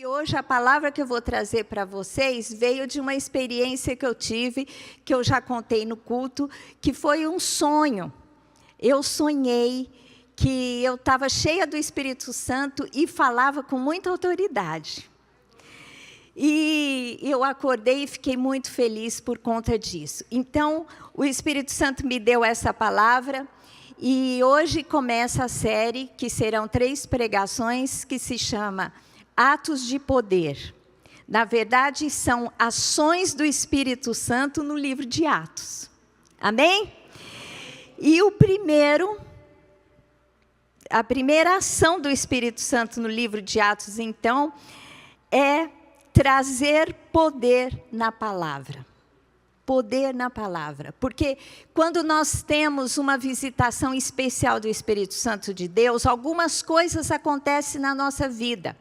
E hoje a palavra que eu vou trazer para vocês veio de uma experiência que eu tive, que eu já contei no culto, que foi um sonho. Eu sonhei que eu estava cheia do Espírito Santo e falava com muita autoridade. E eu acordei e fiquei muito feliz por conta disso. Então, o Espírito Santo me deu essa palavra e hoje começa a série, que serão 3 pregações, que se chama Atos de Poder. Na verdade, são ações do Espírito Santo no livro de Atos. Amém? E a primeira ação do Espírito Santo no livro de Atos, então, é trazer poder na palavra. Poder na palavra. Porque quando nós temos uma visitação especial do Espírito Santo de Deus, algumas coisas acontecem na nossa vida.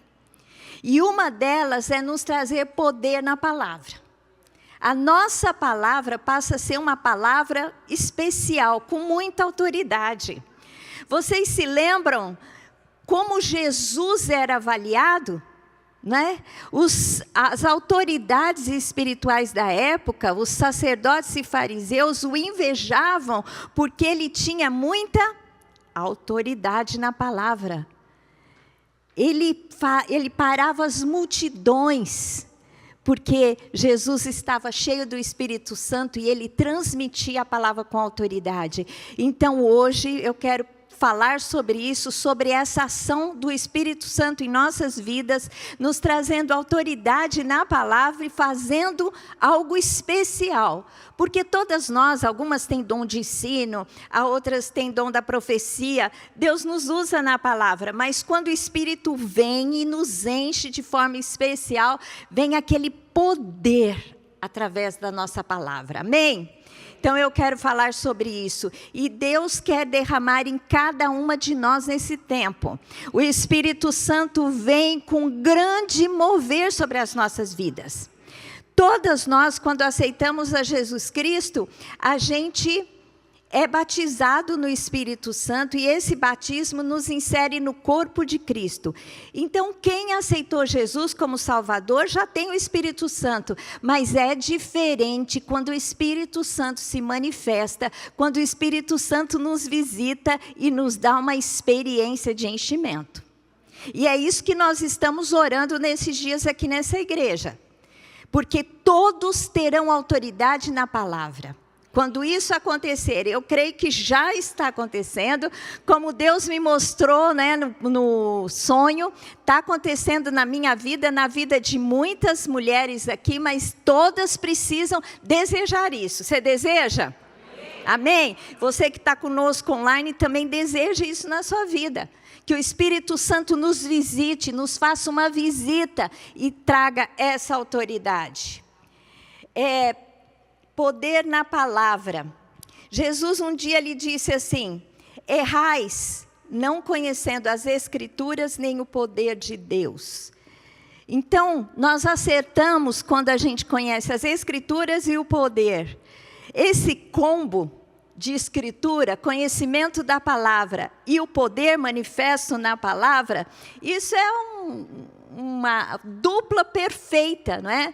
E uma delas é nos trazer poder na palavra. A nossa palavra passa a ser uma palavra especial, com muita autoridade. Vocês se lembram como Jesus era avaliado? Né? As autoridades espirituais da época, os sacerdotes e fariseus, o invejavam porque ele tinha muita autoridade na palavra. Ele parava as multidões, porque Jesus estava cheio do Espírito Santo e ele transmitia a palavra com autoridade. Então hoje eu quero falar sobre isso, sobre essa ação do Espírito Santo em nossas vidas, nos trazendo autoridade na palavra e fazendo algo especial. Porque todas nós, algumas têm dom de ensino, outras têm dom da profecia, Deus nos usa na palavra, mas quando o Espírito vem e nos enche de forma especial, vem aquele poder através da nossa palavra. Amém? Então eu quero falar sobre isso. E Deus quer derramar em cada uma de nós nesse tempo. O Espírito Santo vem com grande mover sobre as nossas vidas. Todas nós, quando aceitamos a Jesus Cristo, a gente é batizado no Espírito Santo e esse batismo nos insere no corpo de Cristo. Então, quem aceitou Jesus como Salvador já tem o Espírito Santo, mas é diferente quando o Espírito Santo se manifesta, quando o Espírito Santo nos visita e nos dá uma experiência de enchimento. E é isso que nós estamos orando nesses dias aqui nessa igreja, porque todos terão autoridade na palavra. Quando isso acontecer, eu creio que já está acontecendo, como Deus me mostrou, né, no sonho, está acontecendo na minha vida, na vida de muitas mulheres aqui, mas todas precisam desejar isso. Você deseja? Amém? Você que está conosco online também deseja isso na sua vida. Que o Espírito Santo nos visite, nos faça uma visita e traga essa autoridade. Poder na palavra. Jesus um dia lhe disse assim: errais, não conhecendo as Escrituras nem o poder de Deus. Então, nós acertamos quando a gente conhece as Escrituras e o poder. Esse combo de Escritura, conhecimento da palavra e o poder manifesto na palavra, isso é uma dupla perfeita, não é?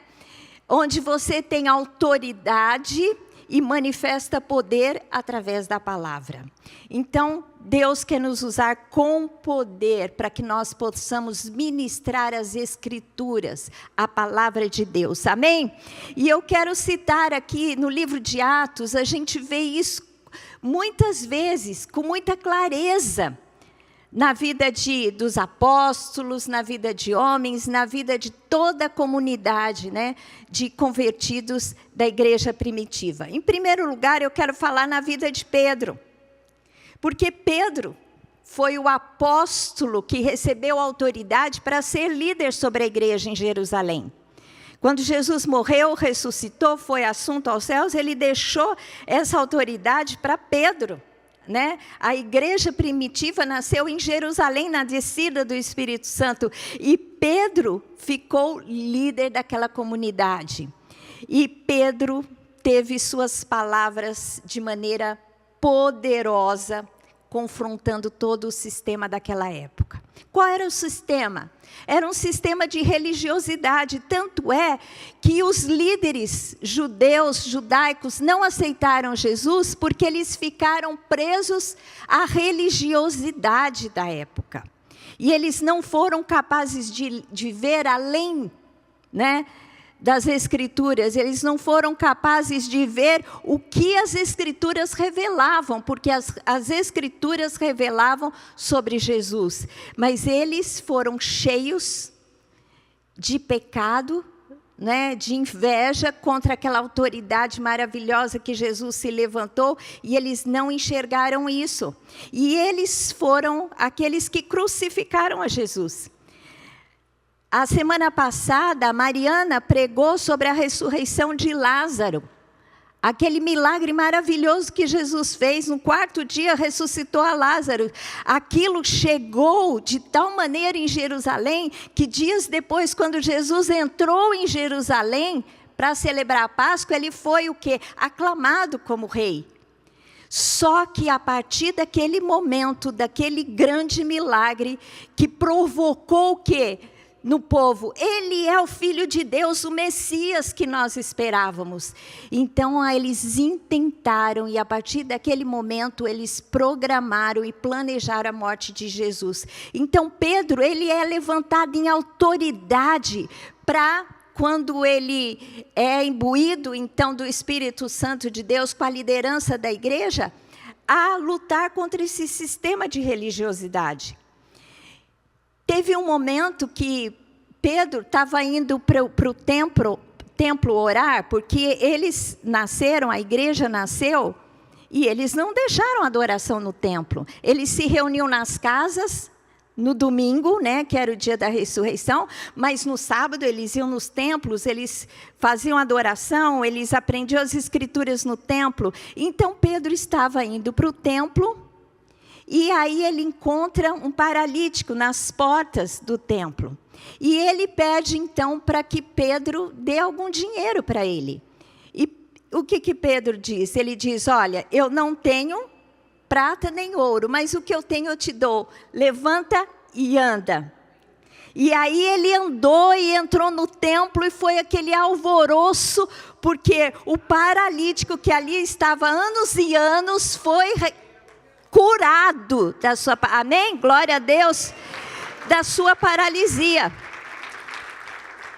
Onde você tem autoridade e manifesta poder através da palavra. Então, Deus quer nos usar com poder para que nós possamos ministrar as Escrituras, a palavra de Deus. Amém? E eu quero citar aqui no livro de Atos, a gente vê isso muitas vezes, com muita clareza, na vida dos apóstolos, na vida de homens, na vida de toda a comunidade, né, de convertidos da igreja primitiva. Em primeiro lugar, eu quero falar na vida de Pedro. Porque Pedro foi o apóstolo que recebeu autoridade para ser líder sobre a igreja em Jerusalém. Quando Jesus morreu, ressuscitou, foi assunto aos céus, ele deixou essa autoridade para Pedro. Né? A igreja primitiva nasceu em Jerusalém, na descida do Espírito Santo. E Pedro ficou líder daquela comunidade. E Pedro teve suas palavras de maneira poderosa confrontando todo o sistema daquela época. Qual era o sistema? Era um sistema de religiosidade, tanto é que os líderes judaicos, não aceitaram Jesus porque eles ficaram presos à religiosidade da época. E eles não foram capazes de ver além, né, das Escrituras, eles não foram capazes de ver o que as Escrituras revelavam, porque as Escrituras revelavam sobre Jesus, mas eles foram cheios de pecado, né, de inveja contra aquela autoridade maravilhosa que Jesus se levantou, e eles não enxergaram isso, e eles foram aqueles que crucificaram a Jesus. A semana passada, a Mariana pregou sobre a ressurreição de Lázaro. Aquele milagre maravilhoso que Jesus fez, no 4º dia ressuscitou a Lázaro. Aquilo chegou de tal maneira em Jerusalém, que dias depois, quando Jesus entrou em Jerusalém para celebrar a Páscoa, ele foi o quê? Aclamado como rei. Só que a partir daquele momento, daquele grande milagre, que provocou o quê? No povo, ele é o Filho de Deus, o Messias que nós esperávamos. Então, eles intentaram, e a partir daquele momento, eles programaram e planejaram a morte de Jesus. Então, Pedro, ele é levantado em autoridade para, quando ele é imbuído, então, do Espírito Santo de Deus, com a liderança da igreja, a lutar contra esse sistema de religiosidade. Teve um momento que Pedro estava indo para o templo orar, porque eles nasceram, a igreja nasceu, e eles não deixaram a adoração no templo. Eles se reuniam nas casas, no domingo, né, que era o dia da ressurreição, mas no sábado eles iam nos templos, eles faziam adoração, eles aprendiam as escrituras no templo. Então Pedro estava indo para o templo, e aí ele encontra um paralítico nas portas do templo. E ele pede então para que Pedro dê algum dinheiro para ele. E o que Pedro diz? Ele diz, olha, eu não tenho prata nem ouro, mas o que eu tenho eu te dou. Levanta e anda. E aí ele andou e entrou no templo, e foi aquele alvoroço, porque o paralítico que ali estava há anos e anos foi curado da sua, amém? Glória a Deus, da sua paralisia.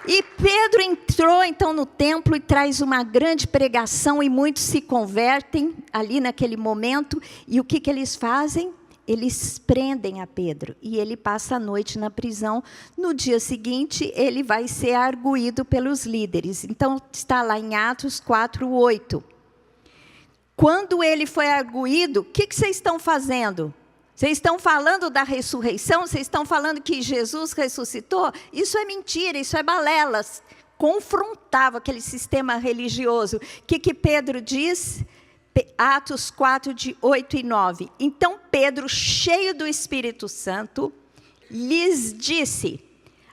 E Pedro entrou então no templo e traz uma grande pregação, e muitos se convertem ali naquele momento. E o que eles fazem? Eles prendem a Pedro, e ele passa a noite na prisão. No dia seguinte, ele vai ser arguído pelos líderes. Então, está lá em Atos 4:8. Quando ele foi arguído, o que vocês estão fazendo? Vocês estão falando da ressurreição? Vocês estão falando que Jesus ressuscitou? Isso é mentira, isso é balelas. Confrontava aquele sistema religioso. O que Pedro diz? Atos 4, de 8 e 9. Então Pedro, cheio do Espírito Santo, lhes disse: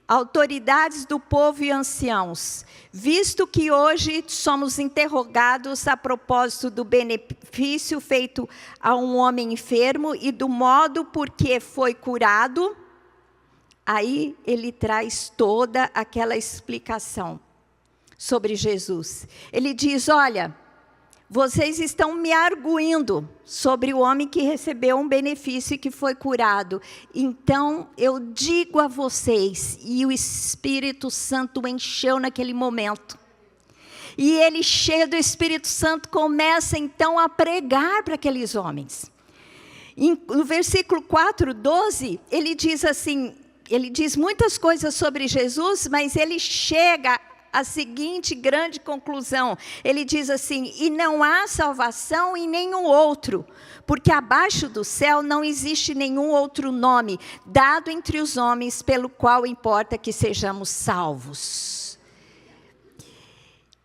autoridades do povo e anciãos, visto que hoje somos interrogados a propósito do benefício feito a um homem enfermo e do modo por que foi curado, aí ele traz toda aquela explicação sobre Jesus. Ele diz, olha, vocês estão me arguindo sobre o homem que recebeu um benefício e que foi curado. Então, eu digo a vocês, e o Espírito Santo encheu naquele momento. E ele, cheio do Espírito Santo, começa então a pregar para aqueles homens. No versículo 4:12, ele diz assim, ele diz muitas coisas sobre Jesus, mas ele chega a seguinte grande conclusão. Ele diz assim: e não há salvação em nenhum outro, porque abaixo do céu não existe nenhum outro nome dado entre os homens pelo qual importa que sejamos salvos.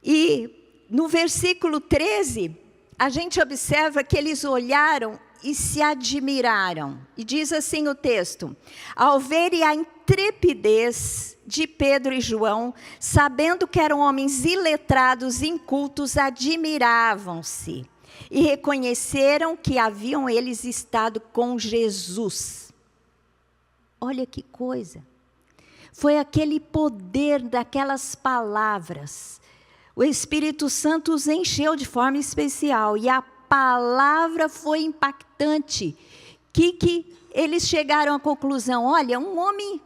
E no versículo 13, a gente observa que eles olharam e se admiraram. E diz assim o texto: ao verem a intrepidez de Pedro e João, sabendo que eram homens iletrados e incultos, admiravam-se. e reconheceram que haviam eles estado com Jesus. Olha que coisa. Foi aquele poder daquelas palavras. O Espírito Santo os encheu de forma especial e a palavra foi impactante. Que eles chegaram à conclusão, olha, um homem...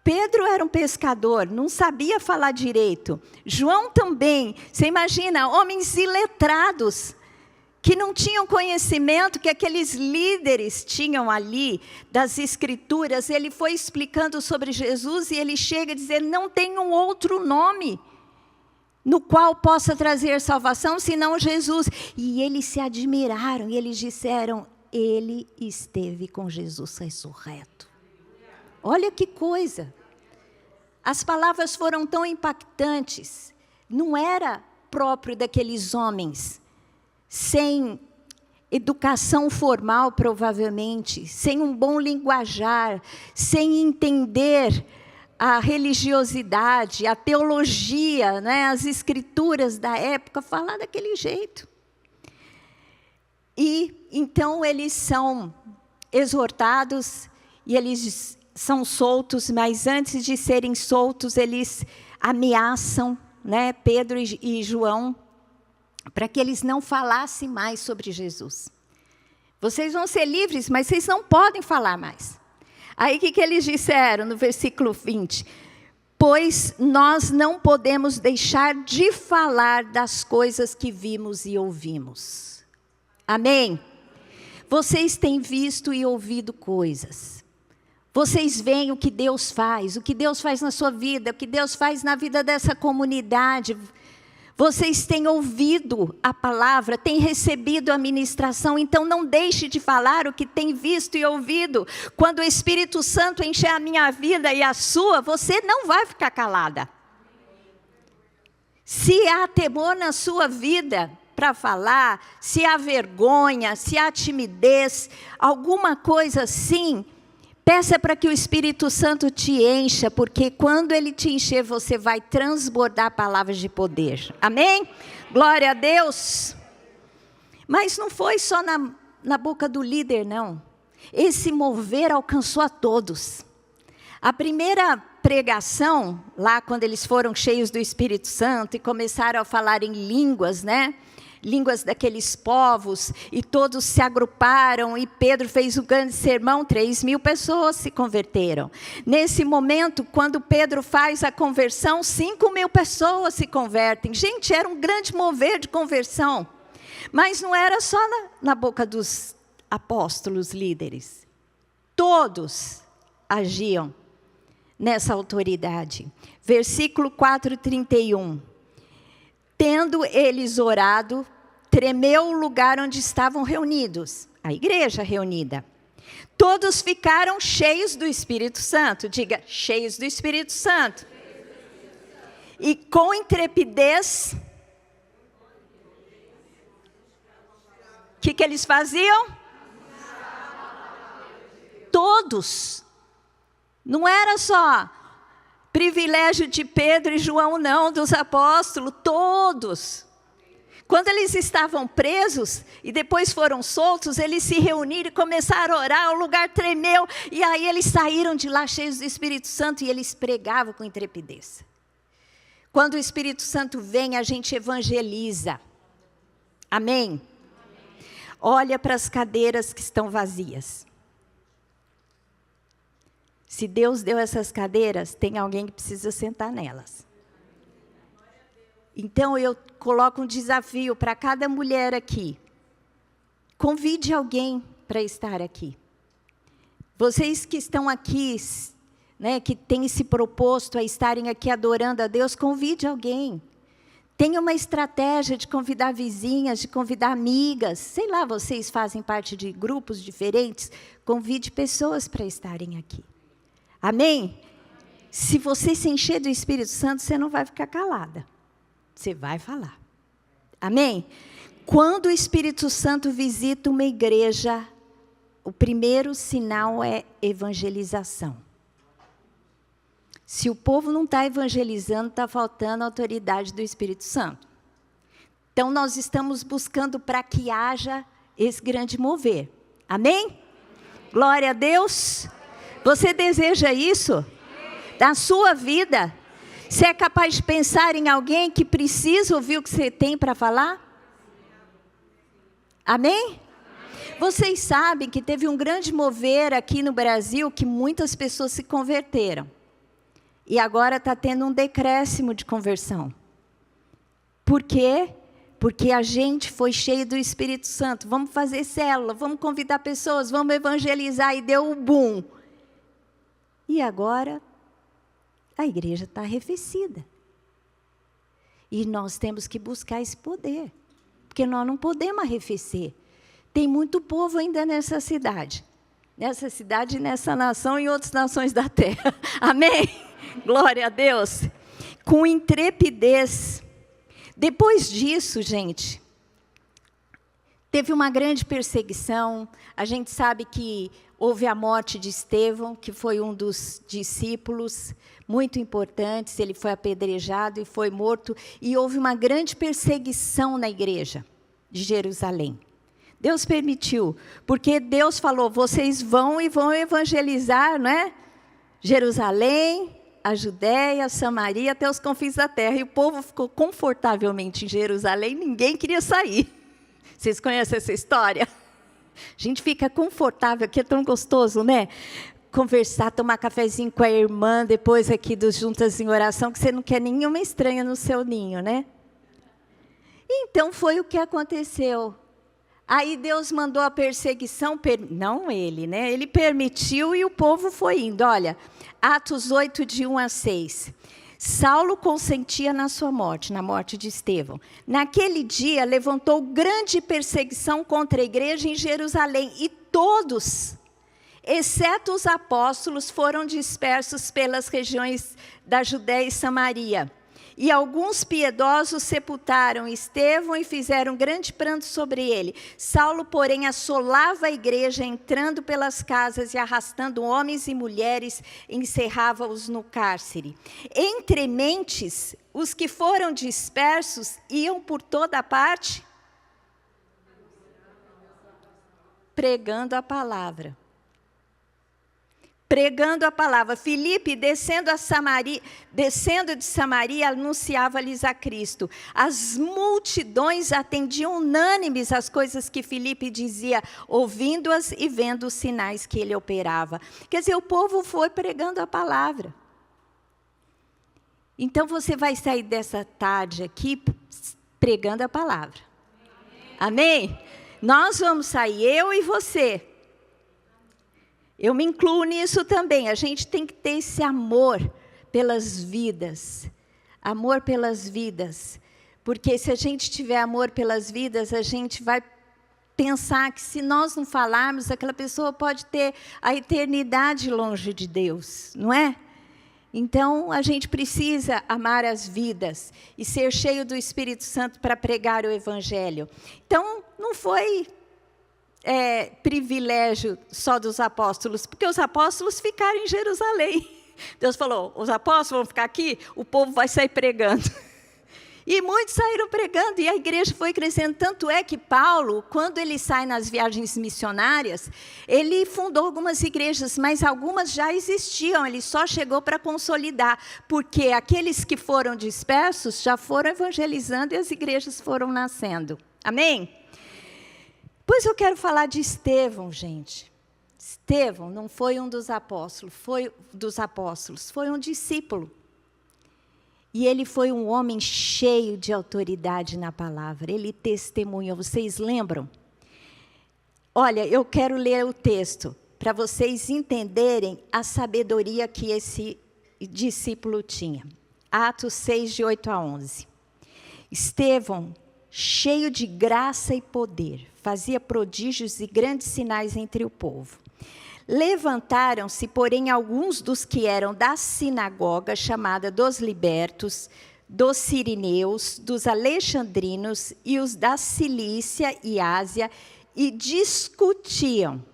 Pedro era um pescador, não sabia falar direito. João também. Você imagina, homens iletrados, que não tinham conhecimento que aqueles líderes tinham ali das Escrituras. Ele foi explicando sobre Jesus e ele chega a dizer, não tem um outro nome no qual possa trazer salvação, senão Jesus. E eles se admiraram e eles disseram, ele esteve com Jesus ressurreto. Olha que coisa. As palavras foram tão impactantes. Não era próprio daqueles homens, sem educação formal, provavelmente, sem um bom linguajar, sem entender a religiosidade, a teologia, né, as escrituras da época, falar daquele jeito. E então eles são exortados e eles são soltos, mas antes de serem soltos, eles ameaçam, né, Pedro e João, para que eles não falassem mais sobre Jesus. Vocês vão ser livres, mas vocês não podem falar mais. Aí o que eles disseram no versículo 20? Pois nós não podemos deixar de falar das coisas que vimos e ouvimos. Amém? Vocês têm visto e ouvido coisas. Vocês veem o que Deus faz na sua vida, o que Deus faz na vida dessa comunidade. Vocês têm ouvido a palavra, têm recebido a ministração, então não deixe de falar o que tem visto e ouvido. Quando o Espírito Santo encher a minha vida e a sua, você não vai ficar calada. Se há temor na sua vida para falar, se há vergonha, se há timidez, alguma coisa assim, peça para que o Espírito Santo te encha, porque quando Ele te encher, você vai transbordar palavras de poder. Amém? Glória a Deus. Mas não foi só na boca do líder, não. Esse mover alcançou a todos. A primeira pregação, lá quando eles foram cheios do Espírito Santo e começaram a falar em línguas, né? Línguas daqueles povos, e todos se agruparam, e Pedro fez o grande sermão, 3.000 pessoas se converteram. Nesse momento, quando Pedro faz a conversão, 5.000 pessoas se convertem. Gente, era um grande mover de conversão. Mas não era só na boca dos apóstolos líderes. Todos agiam nessa autoridade. Versículo 4:31. Tendo eles orado, tremeu o lugar onde estavam reunidos, a igreja reunida. Todos ficaram cheios do Espírito Santo. Diga, cheios do Espírito Santo. E com intrepidez, o que eles faziam? Todos. Não era só privilégio de Pedro e João, não, dos apóstolos, todos. Quando eles estavam presos e depois foram soltos, eles se reuniram e começaram a orar, o lugar tremeu, e aí eles saíram de lá cheios do Espírito Santo e eles pregavam com intrepidez. Quando o Espírito Santo vem, a gente evangeliza. Amém? Olha para as cadeiras que estão vazias. Se Deus deu essas cadeiras, tem alguém que precisa sentar nelas. Então, eu coloco um desafio para cada mulher aqui. Convide alguém para estar aqui. Vocês que estão aqui, né, que têm se proposto a estarem aqui adorando a Deus, convide alguém. Tenha uma estratégia de convidar vizinhas, de convidar amigas. Sei lá, vocês fazem parte de grupos diferentes. Convide pessoas para estarem aqui. Amém? Se você se encher do Espírito Santo, você não vai ficar calada. Você vai falar. Amém? Quando o Espírito Santo visita uma igreja, o primeiro sinal é evangelização. Se o povo não está evangelizando, está faltando a autoridade do Espírito Santo. Então, nós estamos buscando para que haja esse grande mover. Amém? Glória a Deus. Você deseja isso? Na sua vida? Você é capaz de pensar em alguém que precisa ouvir o que você tem para falar? Amém? Vocês sabem que teve um grande mover aqui no Brasil, que muitas pessoas se converteram. E agora está tendo um decréscimo de conversão. Por quê? Porque a gente foi cheio do Espírito Santo. Vamos fazer célula, vamos convidar pessoas, vamos evangelizar, e deu um boom. E agora, a igreja está arrefecida. E nós temos que buscar esse poder. Porque nós não podemos arrefecer. Tem muito povo ainda nessa cidade. Nessa cidade, nessa nação e outras nações da terra. Amém? Glória a Deus. Com intrepidez. Depois disso, gente, teve uma grande perseguição. A gente sabe que houve a morte de Estevão, que foi um dos discípulos muito importantes. Ele foi apedrejado e foi morto. E houve uma grande perseguição na igreja de Jerusalém. Deus permitiu, porque Deus falou, vocês vão e vão evangelizar, não é? Jerusalém, a Judéia, a Samaria, até os confins da terra. E o povo ficou confortavelmente em Jerusalém, ninguém queria sair. Vocês conhecem essa história? A gente fica confortável, aqui é tão gostoso, né? Conversar, tomar cafezinho com a irmã, depois aqui dos Juntas em Oração, que você não quer nenhuma estranha no seu ninho, né? Então, foi o que aconteceu. Aí Deus mandou a perseguição, não ele, né? Ele permitiu e o povo foi indo. Olha, Atos 8, de 1 a 6. Saulo consentia na sua morte, na morte de Estevão. Naquele dia, levantou grande perseguição contra a igreja em Jerusalém. E todos, exceto os apóstolos, foram dispersos pelas regiões da Judéia e Samaria. E alguns piedosos sepultaram Estevão e fizeram grande pranto sobre ele. Saulo, porém, assolava a igreja, entrando pelas casas e arrastando homens e mulheres, encerrava-os no cárcere. Entre mentes, os que foram dispersos iam por toda parte, pregando a palavra. Pregando a palavra. Filipe, descendo de Samaria, anunciava-lhes a Cristo. As multidões atendiam unânimes às coisas que Filipe dizia, ouvindo-as e vendo os sinais que ele operava. Quer dizer, o povo foi pregando a palavra. Então, você vai sair dessa tarde aqui pregando a palavra. Amém? Nós vamos sair, eu e você. Eu me incluo nisso também. A gente tem que ter esse amor pelas vidas. Amor pelas vidas. Porque se a gente tiver amor pelas vidas, a gente vai pensar que se nós não falarmos, aquela pessoa pode ter a eternidade longe de Deus, não é? Então, a gente precisa amar as vidas e ser cheio do Espírito Santo para pregar o Evangelho. Então, não foi privilégio só dos apóstolos, porque os apóstolos ficaram em Jerusalém. Deus falou, os apóstolos vão ficar aqui, o povo vai sair pregando. E muitos saíram pregando, e a igreja foi crescendo. Tanto é que Paulo, quando ele sai nas viagens missionárias, ele fundou algumas igrejas, mas algumas já existiam, ele só chegou para consolidar, porque aqueles que foram dispersos já foram evangelizando e as igrejas foram nascendo. Amém? Pois eu quero falar de Estevão, gente. Estevão não foi um dos apóstolos, foi um discípulo. E ele foi um homem cheio de autoridade na palavra. Ele testemunhou. Vocês lembram? Olha, eu quero ler o texto para vocês entenderem a sabedoria que esse discípulo tinha. Atos 6, de 8 a 11. Estevão, cheio de graça e poder, fazia prodígios e grandes sinais entre o povo. Levantaram-se, porém, alguns dos que eram da sinagoga, chamada dos libertos, dos sirineus, dos alexandrinos e os da Cilícia e Ásia, e discutiam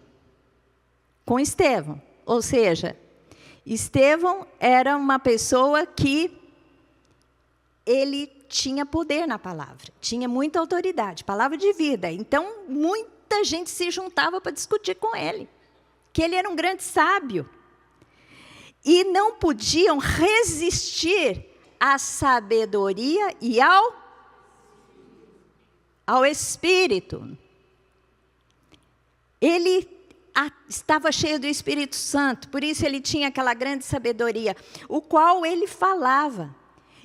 com Estevão. Ou seja, Estevão era uma pessoa que ele tinha poder na palavra, tinha muita autoridade, palavra de vida. Então, muita gente se juntava para discutir com ele, que ele era um grande sábio. E não podiam resistir à sabedoria e ao Espírito. Ele estava cheio do Espírito Santo, por isso ele tinha aquela grande sabedoria, o qual ele falava.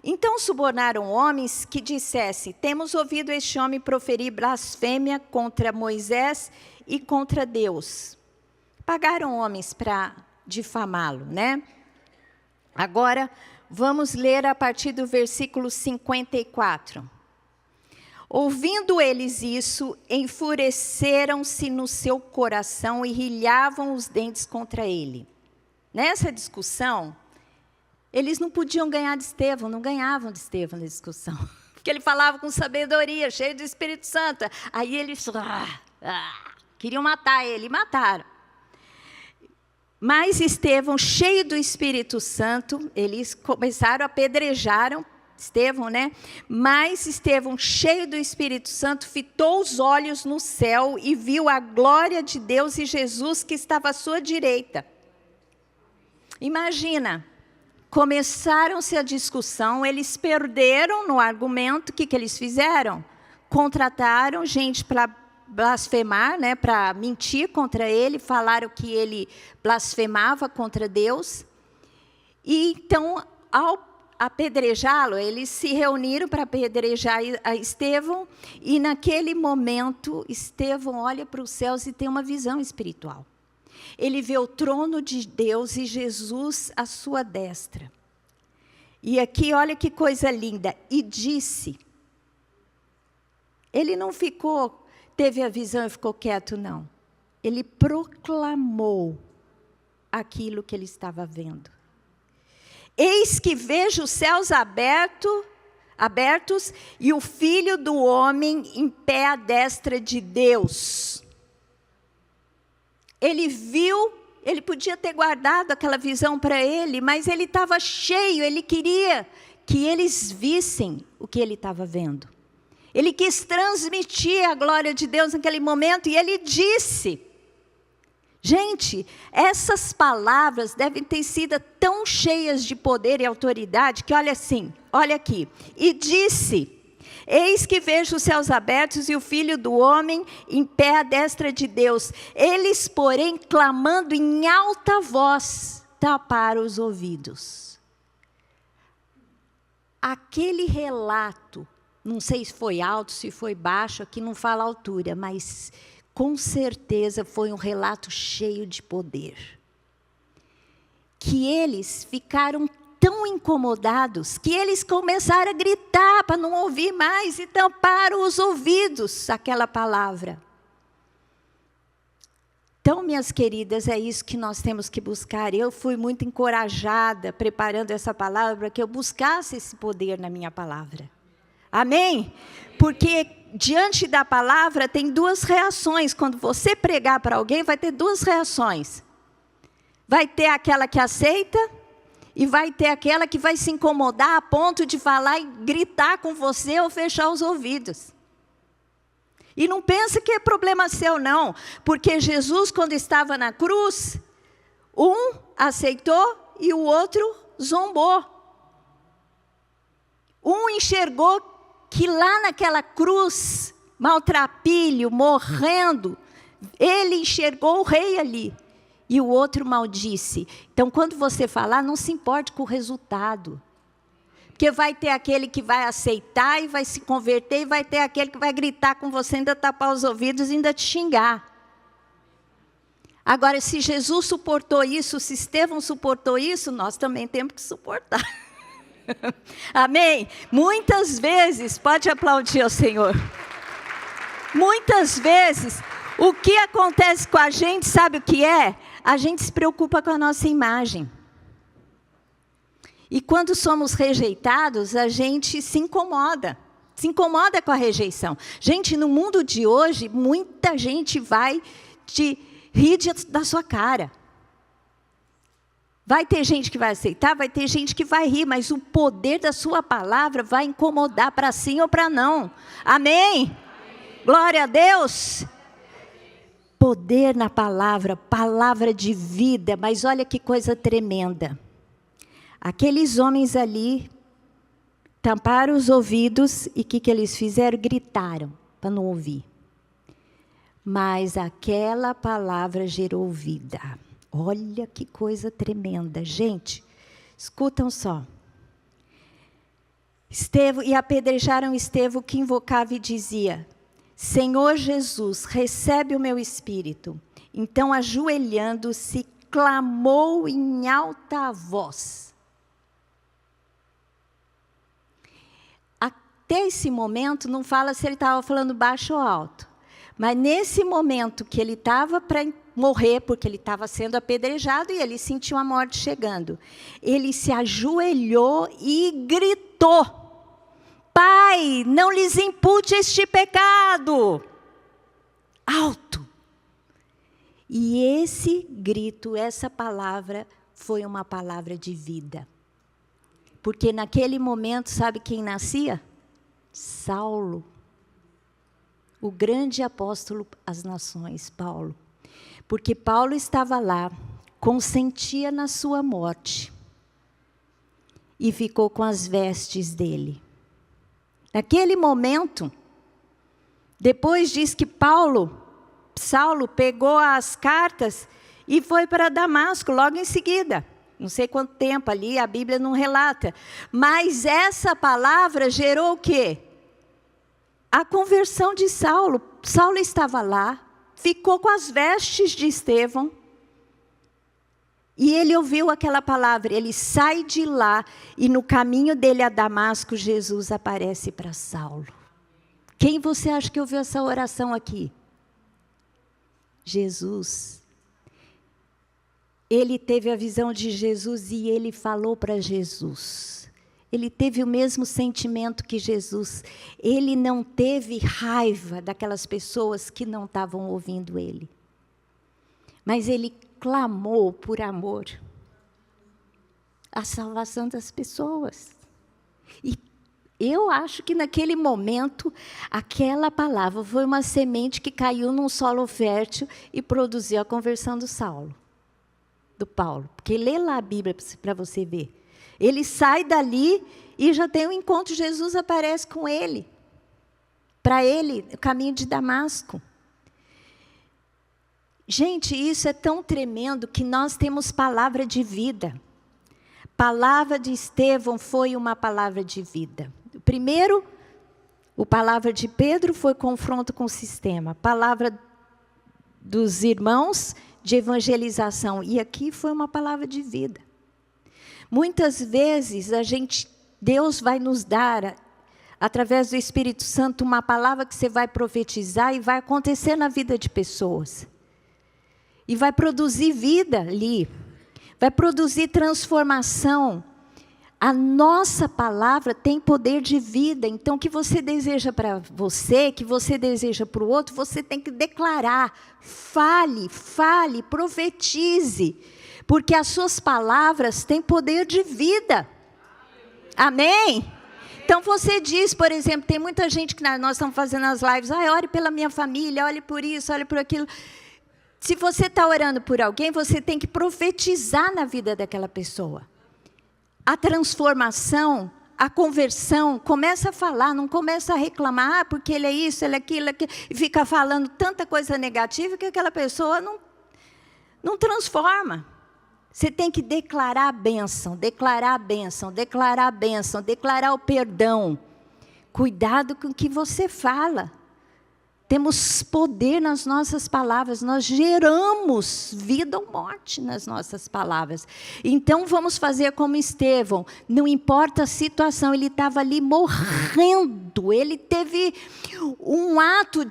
Então subornaram homens que dissessem: temos ouvido este homem proferir blasfêmia contra Moisés e contra Deus. Pagaram homens para difamá-lo, né? Agora, vamos ler a partir do versículo 54. Ouvindo eles isso, enfureceram-se no seu coração e rilhavam os dentes contra ele. Nessa discussão, eles não podiam ganhar de Estevão, não ganhavam de Estevão na discussão. Porque ele falava com sabedoria, cheio do Espírito Santo. Aí eles queriam matar ele, e mataram. Mas Estevão, cheio do Espírito Santo, eles começaram a apedrejar Estevão, né? Mas Estevão, cheio do Espírito Santo, fitou os olhos no céu e viu a glória de Deus e Jesus que estava à sua direita. Imagina, começaram-se a discussão, eles perderam no argumento. O que eles fizeram? Contrataram gente para blasfemar, né, para mentir contra ele, falaram que ele blasfemava contra Deus. E então, ao apedrejá-lo, eles se reuniram para apedrejar a Estevão, e naquele momento, Estevão olha para os céus e tem uma visão espiritual. Ele vê o trono de Deus e Jesus à sua destra. E aqui, olha que coisa linda, e disse, ele não teve a visão e ficou quieto, não. Ele proclamou aquilo que ele estava vendo. Eis que vejo os céus abertos e o Filho do Homem em pé à destra de Deus. Ele viu, ele podia ter guardado aquela visão para ele, mas ele estava cheio, ele queria que eles vissem o que ele estava vendo. Ele quis transmitir a glória de Deus naquele momento, e ele disse. Gente, essas palavras devem ter sido tão cheias de poder e autoridade, que olha assim, olha aqui. E disse, eis que vejo os céus abertos e o Filho do Homem em pé à destra de Deus. Eles, porém, clamando em alta voz, taparam os ouvidos. Aquele relato, não sei se foi alto, se foi baixo, aqui não fala altura, mas com certeza foi um relato cheio de poder. Que eles ficaram tão incomodados que eles começaram a gritar para não ouvir mais e tamparam os ouvidos àquela palavra. Então, minhas queridas, é isso que nós temos que buscar. Eu fui muito encorajada preparando essa palavra para que eu buscasse esse poder na minha palavra. Amém? Porque diante da palavra tem duas reações. Quando você pregar para alguém, vai ter duas reações. Vai ter aquela que aceita e vai ter aquela que vai se incomodar a ponto de falar e gritar com você ou fechar os ouvidos. E não pensa que é problema seu, não. Porque Jesus, quando estava na cruz, um aceitou e o outro zombou. Um enxergou que lá naquela cruz, maltrapilho, morrendo, ele enxergou o rei ali. E o outro maldisse. Então, quando você falar, não se importe com o resultado. Porque vai ter aquele que vai aceitar e vai se converter, e vai ter aquele que vai gritar com você, ainda tapar os ouvidos e ainda te xingar. Agora, se Jesus suportou isso, se Estevão suportou isso, nós também temos que suportar. Amém? Muitas vezes, pode aplaudir ao Senhor. Muitas vezes, o que acontece com a gente, sabe o que é? A gente se preocupa com a nossa imagem. E quando somos rejeitados, a gente se incomoda com a rejeição. Gente, no mundo de hoje, muita gente vai te rir da sua cara. Vai ter gente que vai aceitar, vai ter gente que vai rir, mas o poder da sua palavra vai incomodar para sim ou para não. Amém? Amém? Glória a Deus. Poder na palavra, palavra de vida, mas olha que coisa tremenda. Aqueles homens ali tamparam os ouvidos e o que eles fizeram? Gritaram para não ouvir. Mas aquela palavra gerou vida. Olha que coisa tremenda. Gente, escutam só. Estevão, e apedrejaram Estevão, que invocava e dizia: Senhor Jesus, recebe o meu espírito. Então, ajoelhando-se, clamou em alta voz. Até esse momento, não fala se ele estava falando baixo ou alto. Mas nesse momento que ele estava para morrer, porque ele estava sendo apedrejado e ele sentiu a morte chegando, ele se ajoelhou e gritou: Pai, não lhes impute este pecado. Alto. E esse grito, essa palavra, foi uma palavra de vida. Porque naquele momento, sabe quem nascia? Saulo. O grande apóstolo às nações, Paulo. Porque Paulo estava lá, consentia na sua morte. E ficou com as vestes dele. Naquele momento, depois diz que Saulo pegou as cartas e foi para Damasco, logo em seguida. Não sei quanto tempo ali, a Bíblia não relata. Mas essa palavra gerou o quê? A conversão de Saulo. Saulo estava lá, ficou com as vestes de Estevão. E ele ouviu aquela palavra, ele sai de lá e no caminho dele a Damasco, Jesus aparece para Saulo. Quem você acha que ouviu essa oração aqui? Jesus. Ele teve a visão de Jesus e ele falou para Jesus. Ele teve o mesmo sentimento que Jesus. Ele não teve raiva daquelas pessoas que não estavam ouvindo ele. Mas ele clamou por amor a salvação das pessoas. E eu acho que naquele momento, aquela palavra foi uma semente que caiu num solo fértil e produziu a conversão do Paulo. Porque lê lá a Bíblia para você ver. Ele sai dali e já tem um encontro, Jesus aparece com ele. Para ele, o caminho de Damasco. Gente, isso é tão tremendo que nós temos palavra de vida. Palavra de Estevão foi uma palavra de vida. Primeiro, a palavra de Pedro foi confronto com o sistema. A palavra dos irmãos de evangelização. E aqui foi uma palavra de vida. Muitas vezes Deus vai nos dar, através do Espírito Santo, uma palavra que você vai profetizar e vai acontecer na vida de pessoas. E vai produzir vida ali. Vai produzir transformação. A nossa palavra tem poder de vida. Então, o que você deseja para você, que você deseja para o outro, você tem que declarar. Fale, profetize. Porque as suas palavras têm poder de vida. Amém? Então, você diz, por exemplo, tem muita gente que nós estamos fazendo as lives, ore pela minha família, ore por isso, ore por aquilo. Se você está orando por alguém, você tem que profetizar na vida daquela pessoa. A transformação, a conversão, começa a falar, não começa a reclamar, porque ele é isso, ele é aquilo, e fica falando tanta coisa negativa que aquela pessoa não transforma. Você tem que declarar a bênção, declarar a bênção, declarar a bênção, declarar o perdão. Cuidado com o que você fala. Temos poder nas nossas palavras, nós geramos vida ou morte nas nossas palavras. Então vamos fazer como Estevão, não importa a situação, ele estava ali morrendo, ele teve um ato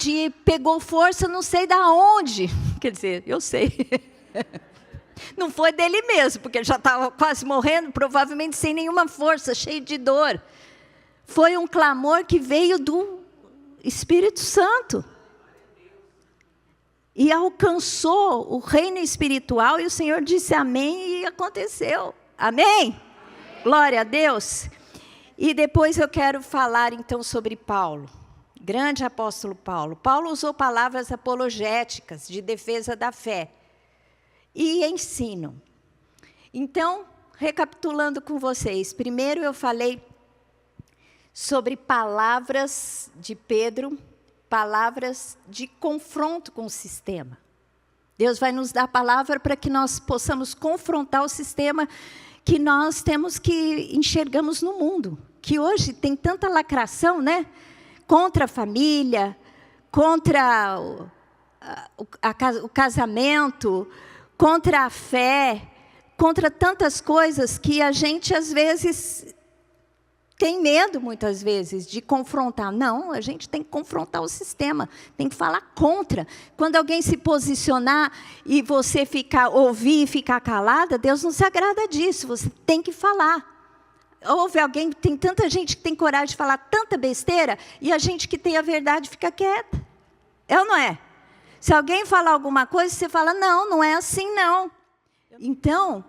pegou força não sei da onde, quer dizer, eu sei. Não foi dele mesmo, porque ele já estava quase morrendo, provavelmente sem nenhuma força, cheio de dor. Foi um clamor que veio do Espírito Santo. E alcançou o reino espiritual, e o Senhor disse amém, e aconteceu. Amém? Amém. Glória a Deus. E depois eu quero falar então sobre Paulo, grande apóstolo Paulo. Paulo usou palavras apologéticas, de defesa da fé e ensino. Então, recapitulando com vocês, primeiro eu falei sobre palavras de Pedro, palavras de confronto com o sistema. Deus vai nos dar a palavra para que nós possamos confrontar o sistema que nós temos que enxergamos no mundo. Que hoje tem tanta lacração, né? Contra a família, contra o casamento, contra a fé, contra tantas coisas que a gente, às vezes, tem medo, muitas vezes, de confrontar. Não, a gente tem que confrontar o sistema, tem que falar contra. Quando alguém se posicionar e você ouvir e ficar calada, Deus não se agrada disso, você tem que falar. Houve alguém, tem tanta gente que tem coragem de falar tanta besteira, e a gente que tem a verdade fica quieta. É ou não é? Se alguém falar alguma coisa, você fala, não, não é assim não. Então,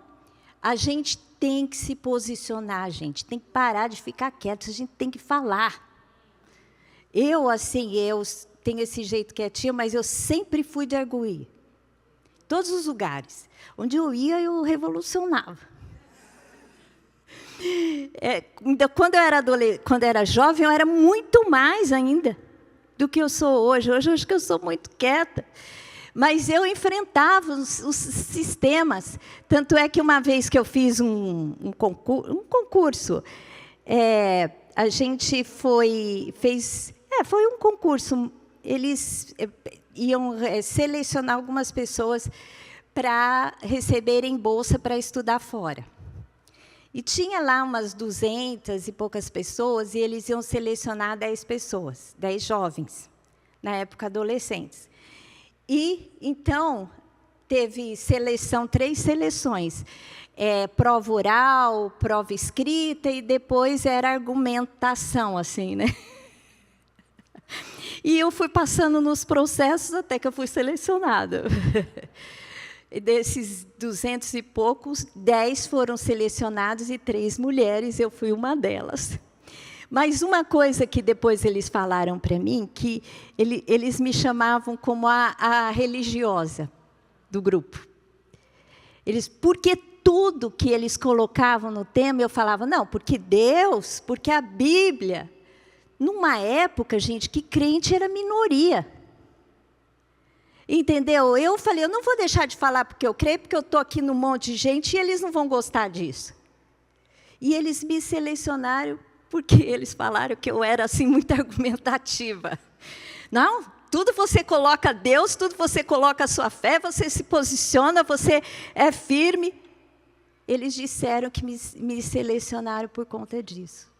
a gente tem que se posicionar, gente. Tem que parar de ficar quieto. A gente tem que falar. Eu tenho esse jeito quietinho, mas eu sempre fui de arguir. Todos os lugares. Onde eu ia, eu revolucionava. Quando eu era jovem, eu era muito mais ainda do que eu sou hoje. Hoje eu acho que eu sou muito quieta. Mas eu enfrentava os sistemas. Tanto é que uma vez que eu fiz um concurso, a gente foi um concurso. Eles iam selecionar algumas pessoas para receberem bolsa para estudar fora. E tinha lá umas 200 e poucas pessoas, e eles iam selecionar 10 pessoas, 10 jovens, na época adolescentes. E, então, teve 3 seleções. Prova oral, prova escrita, e depois era argumentação, assim, né? E eu fui passando nos processos até que eu fui selecionada. E desses 200 e poucos, 10 foram selecionados e 3 mulheres, eu fui uma delas. Mas uma coisa que depois eles falaram para mim, que eles me chamavam como a religiosa do grupo. Porque tudo que eles colocavam no tema, eu falava, não, porque Deus, porque a Bíblia. Numa época, gente, que crente era minoria. Entendeu? Eu falei, eu não vou deixar de falar porque eu creio, porque eu estou aqui num monte de gente e eles não vão gostar disso. E eles me selecionaram porque eles falaram que eu era assim muito argumentativa. Não, tudo você coloca Deus, tudo você coloca a sua fé, você se posiciona, você é firme. Eles disseram que me selecionaram por conta disso.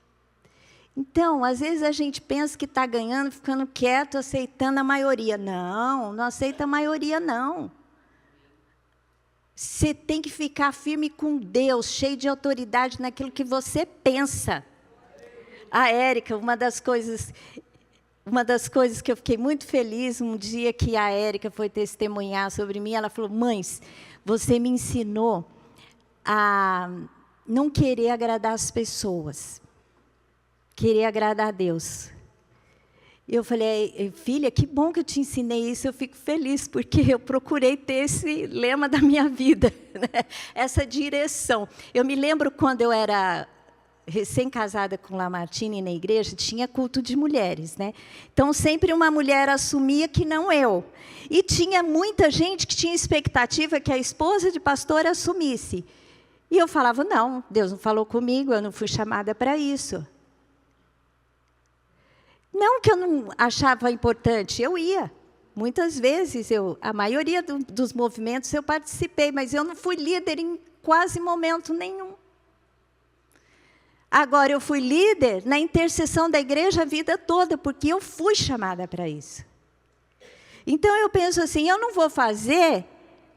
Então, às vezes a gente pensa que está ganhando, ficando quieto, aceitando a maioria. Não, não aceita a maioria, não. Você tem que ficar firme com Deus, cheio de autoridade naquilo que você pensa. A Érica, uma das coisas que eu fiquei muito feliz, um dia que a Érica foi testemunhar sobre mim, ela falou, mães, você me ensinou a não querer agradar as pessoas. Querer agradar a Deus. E eu falei, filha, que bom que eu te ensinei isso, eu fico feliz, porque eu procurei ter esse lema da minha vida, né? Essa direção. Eu me lembro quando eu era recém-casada com Lamartine na igreja, tinha culto de mulheres, né? Então, sempre uma mulher assumia que não eu. E tinha muita gente que tinha expectativa que a esposa de pastor assumisse. E eu falava, não, Deus não falou comigo, eu não fui chamada para isso. Não que eu não achava importante, eu ia. Muitas vezes, a maioria dos movimentos eu participei, mas eu não fui líder em quase momento nenhum. Agora, eu fui líder na intercessão da igreja a vida toda, porque eu fui chamada para isso. Então, eu penso assim, eu não vou fazer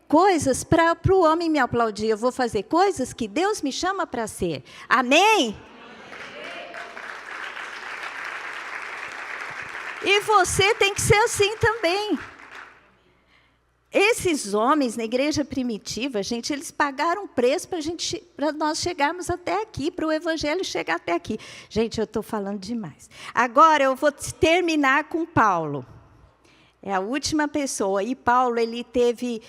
coisas para o homem me aplaudir, eu vou fazer coisas que Deus me chama para ser. Amém? E você tem que ser assim também. esses homens na igreja primitiva, gente, eles pagaram um preço para nós chegarmos até aqui, para o evangelho chegar até aqui. Gente, eu estou falando demais. Agora eu vou terminar com Paulo. É a última pessoa. E Paulo, ele teve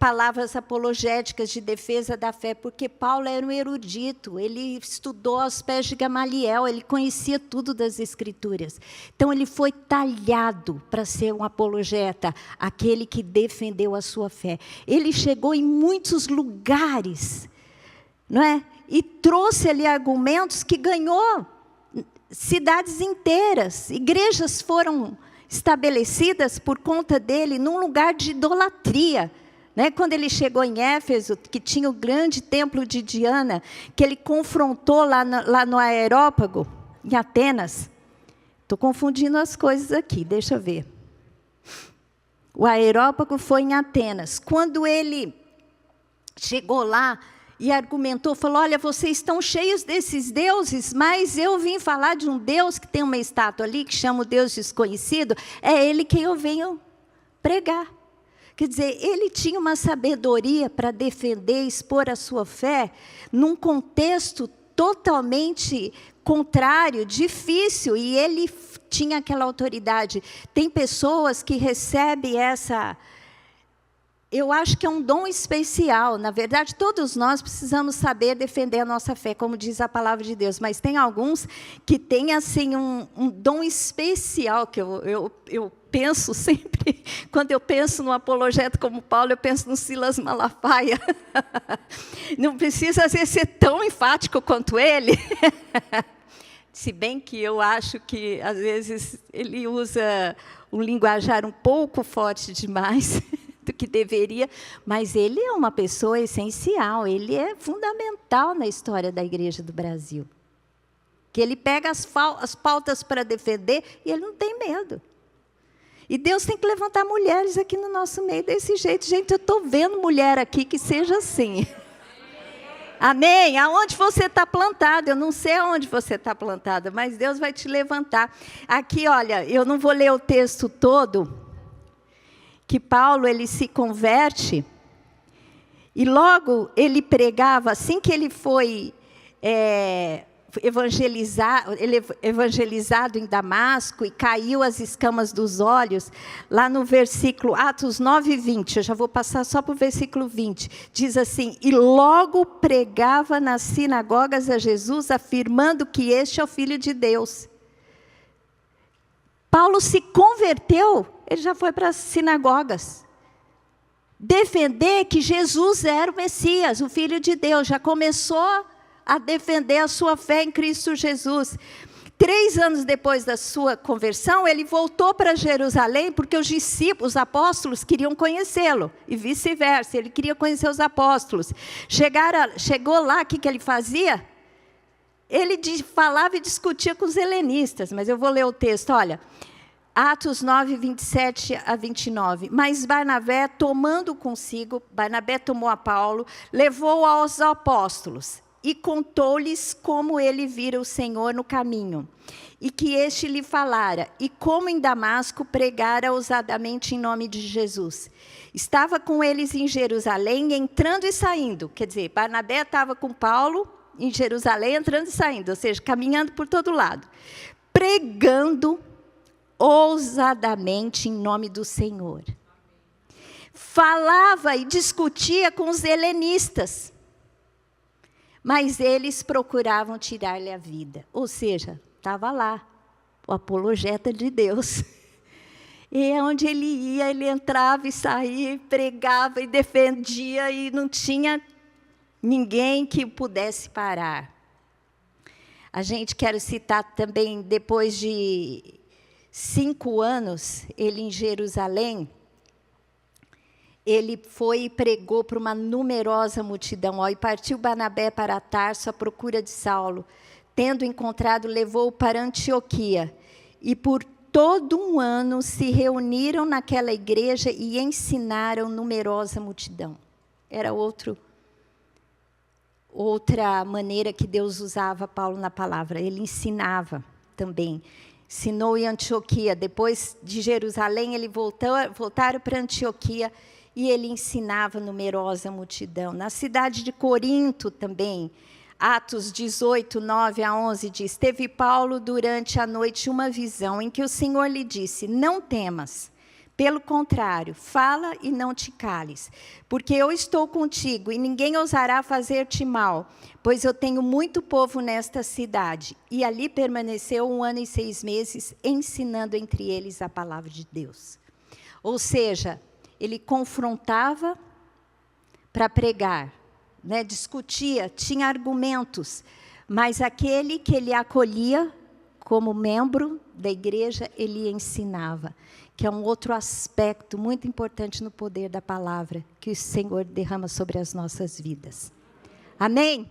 palavras apologéticas de defesa da fé, porque Paulo era um erudito, ele estudou aos pés de Gamaliel, ele conhecia tudo das Escrituras. Então, ele foi talhado para ser um apologeta, aquele que defendeu a sua fé. Ele chegou em muitos lugares, não é? E trouxe ali argumentos que ganhou cidades inteiras. Igrejas foram estabelecidas por conta dele num lugar de idolatria. Quando ele chegou em Éfeso, que tinha o grande templo de Diana, que ele confrontou lá no Areópago, em Atenas. Estou confundindo as coisas aqui, deixa eu ver. O Areópago foi em Atenas. Quando ele chegou lá e argumentou, falou, olha, vocês estão cheios desses deuses, mas eu vim falar de um Deus que tem uma estátua ali, que chama o Deus desconhecido, é ele quem eu venho pregar. Quer dizer, ele tinha uma sabedoria para defender e expor a sua fé num contexto totalmente contrário, difícil, e ele tinha aquela autoridade. Tem pessoas que recebem essa... Eu acho que é um dom especial. Na verdade, todos nós precisamos saber defender a nossa fé, como diz a palavra de Deus. Mas tem alguns que têm assim, um dom especial, que eu penso sempre, quando eu penso num apologeta como Paulo, eu penso no Silas Malafaia. Não precisa às vezes ser tão enfático quanto ele. Se bem que eu acho que, às vezes, ele usa um linguajar um pouco forte demais do que deveria, mas ele é uma pessoa essencial, ele é fundamental na história da Igreja do Brasil. Que ele pega as pautas para defender e ele não tem medo. E Deus tem que levantar mulheres aqui no nosso meio desse jeito. Gente, eu estou vendo mulher aqui que seja assim. Amém? Aonde você está plantado, eu não sei aonde você está plantada, mas Deus vai te levantar. Aqui, olha, eu não vou ler o texto todo, que Paulo, ele se converte, e logo ele pregava, assim que ele foi evangelizado em Damasco, e caiu as escamas dos olhos, lá no versículo, Atos 9, 20, eu já vou passar só para o versículo 20, diz assim, e logo pregava nas sinagogas a Jesus, afirmando que este é o Filho de Deus. Paulo se converteu, ele já foi para as sinagogas. Defender que Jesus era o Messias, o Filho de Deus. Já começou a defender a sua fé em Cristo Jesus. 3 anos depois da sua conversão, ele voltou para Jerusalém, porque os discípulos, os apóstolos, queriam conhecê-lo. E vice-versa, ele queria conhecer os apóstolos. Chegou lá, o que ele fazia? Ele falava e discutia com os helenistas, mas eu vou ler o texto, olha... Atos 9, 27 a 29. Mas Barnabé, tomando consigo, Barnabé tomou a Paulo, levou-o aos apóstolos e contou-lhes como ele vira o Senhor no caminho, e que este lhe falara, e como em Damasco pregara ousadamente em nome de Jesus. Estava com eles em Jerusalém, entrando e saindo. Quer dizer, Barnabé estava com Paulo em Jerusalém, entrando e saindo, ou seja, caminhando por todo lado, pregando ousadamente em nome do Senhor. Falava e discutia com os helenistas, mas eles procuravam tirar-lhe a vida. Ou seja, estava lá, o apologeta de Deus. E onde ele ia, ele entrava e saía, pregava e defendia, e não tinha ninguém que pudesse parar. A gente quer citar também, depois de 5 anos, ele em Jerusalém, ele foi e pregou para uma numerosa multidão. E partiu Barnabé para Tarso à procura de Saulo. Tendo encontrado, levou-o para Antioquia. E por todo um ano se reuniram naquela igreja e ensinaram numerosa multidão. Era outra maneira que Deus usava Paulo na palavra. Ele ensinava também. Ensinou em Antioquia. Depois de Jerusalém, ele voltaram para Antioquia e ele ensinava numerosa multidão. Na cidade de Corinto também, Atos 18, 9 a 11 diz: teve Paulo durante a noite uma visão em que o Senhor lhe disse: não temas, pelo contrário, fala e não te cales, porque eu estou contigo e ninguém ousará fazer-te mal, pois eu tenho muito povo nesta cidade. E ali permaneceu 1 ano e 6 meses, ensinando entre eles a palavra de Deus. Ou seja, ele confrontava para pregar, né, discutia, tinha argumentos, mas aquele que ele acolhia como membro da igreja, ele ensinava, que é um outro aspecto muito importante no poder da palavra que o Senhor derrama sobre as nossas vidas. Amém?